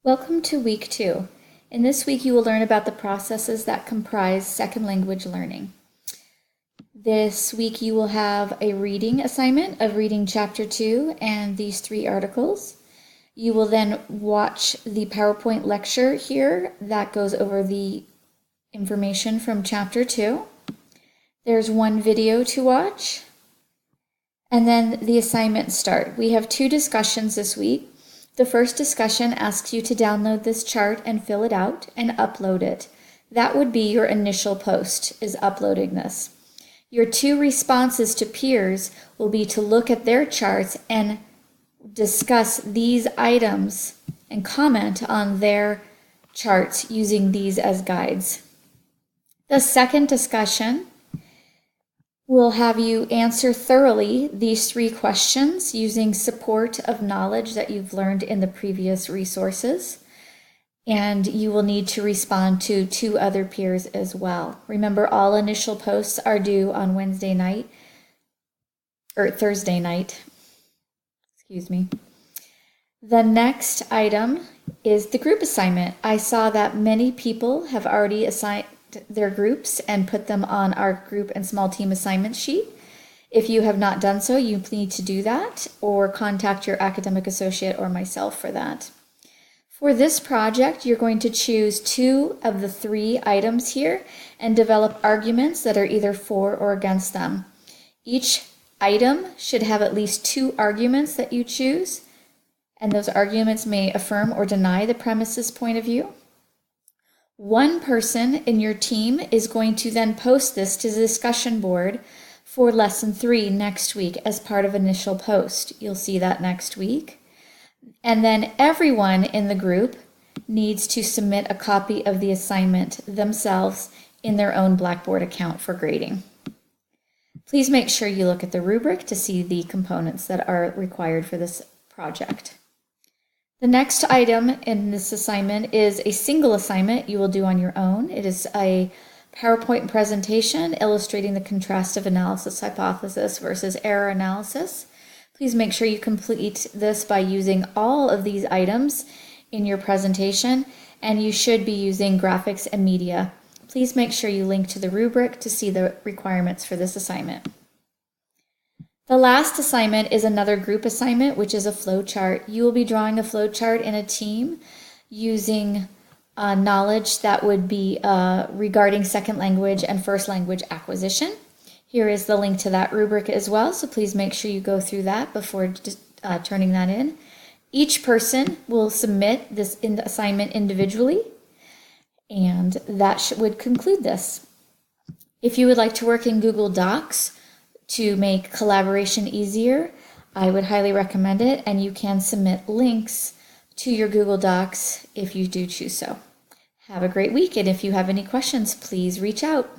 Welcome to week 2. In this week, you will learn about the processes that comprise second language learning. This week, you will have a reading assignment of reading chapter 2 and these 3 articles. You will then watch the PowerPoint lecture here that goes over the information from chapter 2. There's one video to watch. And then the assignments start. We have 2 discussions this week. The first discussion asks you to download this chart and fill it out and upload it. That would be your initial post, is uploading this. Your 2 responses to peers will be to look at their charts and discuss these items and comment on their charts using these as guides. The second discussion will have you answer thoroughly these 3 questions using support of knowledge that you've learned in the previous resources. And you will need to respond to 2 other peers as well. Remember, all initial posts are due on Thursday night. The next item is the group assignment. I saw that many people have already assigned their groups and put them on our group and small team assignment sheet. If you have not done so, you need to do that or contact your academic associate or myself for that. For this project, you're going to choose 2 of the 3 items here and develop arguments that are either for or against them. Each item should have at least 2 arguments that you choose, and those arguments may affirm or deny the premise's point of view. One person in your team is going to then post this to the discussion board for lesson 3 next week as part of initial post. You'll see that next week. And then everyone in the group needs to submit a copy of the assignment themselves in their own Blackboard account for grading. Please make sure you look at the rubric to see the components that are required for this project. The next item in this assignment is a single assignment you will do on your own. It is a PowerPoint presentation illustrating the contrastive analysis hypothesis versus error analysis. Please make sure you complete this by using all of these items in your presentation, and you should be using graphics and media. Please make sure you link to the rubric to see the requirements for this assignment. The last assignment is another group assignment, which is a flow chart. You will be drawing a flow chart in a team using knowledge that would be regarding second language and first language acquisition. Here is the link to that rubric as well, so please make sure you go through that before turning that in. Each person will submit this assignment individually, and that would conclude this. If you would like to work in Google Docs to make collaboration easier, I would highly recommend it, and you can submit links to your Google Docs if you do choose so. Have a great week, and if you have any questions, please reach out.